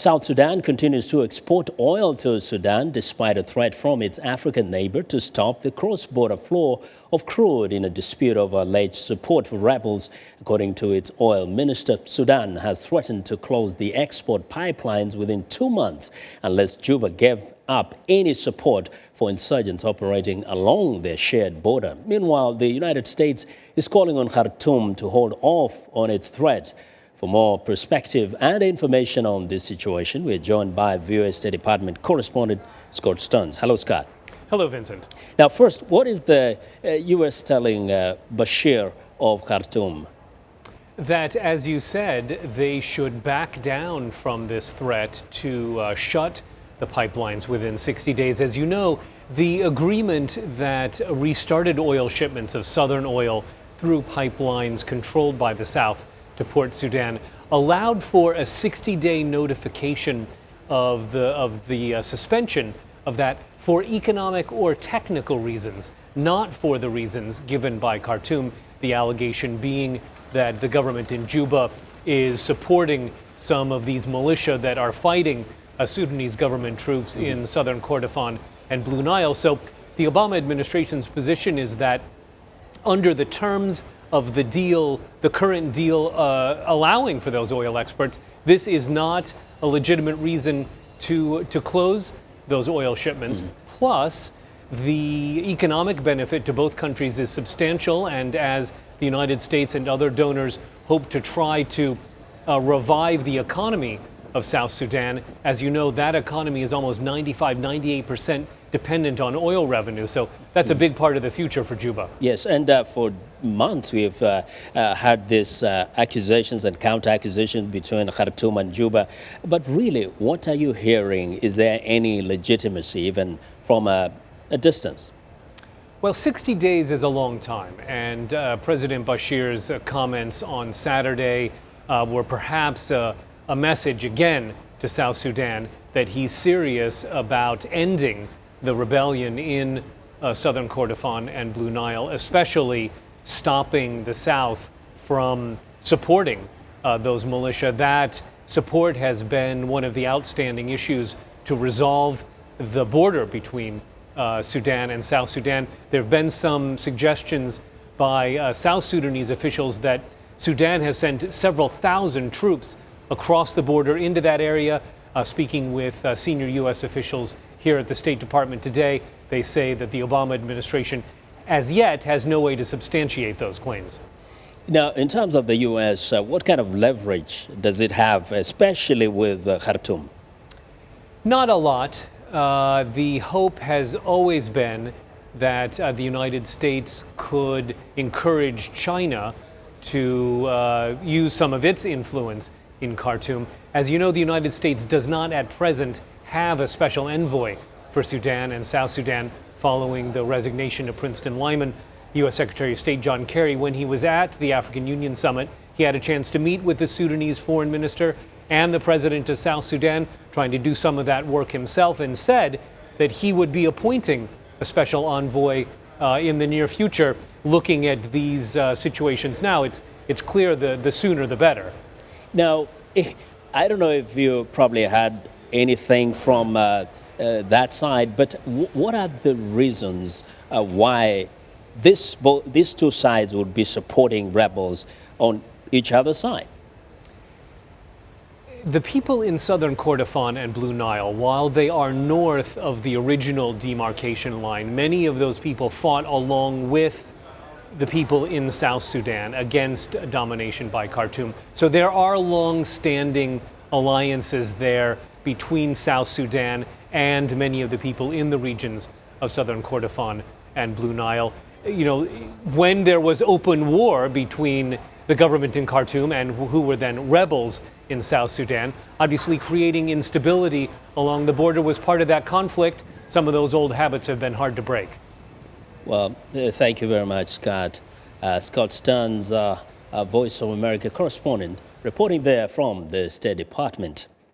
South Sudan continues to export oil to Sudan despite a threat from its African neighbor to stop the cross-border flow of crude in a dispute over alleged support for rebels. According to its oil minister, Sudan has threatened to close the export pipelines within 2 months unless Juba gave up any support for insurgents operating along their shared border. Meanwhile, the United States is calling on Khartoum to hold off on its threat. For more perspective and information on this situation, we're joined by VOA State Department correspondent Scott Stearns. Hello, Scott. Hello, Vincent. Now, first, what is the U.S. telling Bashir of Khartoum? That, as you said, they should back down from this threat to shut the pipelines within 60 days. As you know, the agreement that restarted oil shipments of Southern oil through pipelines controlled by the South to Port Sudan allowed for a 60-day notification of the suspension of that for economic or technical reasons, not for the reasons given by Khartoum, the allegation being that the government in Juba is supporting some of these militia that are fighting Sudanese government troops in southern Kordofan and Blue Nile. So the Obama administration's position is that under the terms of the deal, the current deal allowing for those oil exports, this is not a legitimate reason to close those oil shipments. Plus, the economic benefit to both countries is substantial, and as the United States and other donors hope to try to revive the economy of South Sudan, as you know, that economy is almost 98% dependent on oil revenue. So that's a big part of the future for Juba. Yes, and for months we've had these accusations and counter-accusations between Khartoum and Juba. But really, what are you hearing? Is there any legitimacy even from a distance? Well, 60 days is a long time, and President Bashir's comments on Saturday were perhaps a message again to South Sudan that he's serious about ending the rebellion in southern Kordofan and Blue Nile, especially stopping the South from supporting those militia. That support has been one of the outstanding issues to resolve the border between Sudan and South Sudan. There have been some suggestions by South Sudanese officials that Sudan has sent several thousand troops across the border into that area. Speaking with senior U.S. officials here at the State Department today, they say that the Obama administration, as yet, has no way to substantiate those claims. Now, in terms of the U.S., what kind of leverage does it have, especially with Khartoum? Not a lot. The hope has always been that the United States could encourage China to use some of its influence in Khartoum. As you know, the United States does not at present have a special envoy for Sudan and South Sudan following the resignation of Princeton Lyman. U.S. Secretary of State John Kerry, when he was at the African Union Summit, he had a chance to meet with the Sudanese foreign minister and the president of South Sudan, trying to do some of that work himself, and said that he would be appointing a special envoy in the near future, looking at these situations now. It's clear the sooner the better. Now, I don't know if you probably had anything from that side, but what are the reasons why these two sides would be supporting rebels on each other's side? The people in southern Kordofan and Blue Nile, while they are north of the original demarcation line, many of those people fought along with the people in South Sudan against domination by Khartoum. So there are long-standing alliances there between South Sudan and many of the people in the regions of southern Kordofan and Blue Nile. You know, when there was open war between the government in Khartoum and who were then rebels in South Sudan, obviously creating instability along the border was part of that conflict. Some of those old habits have been hard to break. Well, thank you very much, Scott. Scott Stearns, Voice of America correspondent, reporting there from the State Department.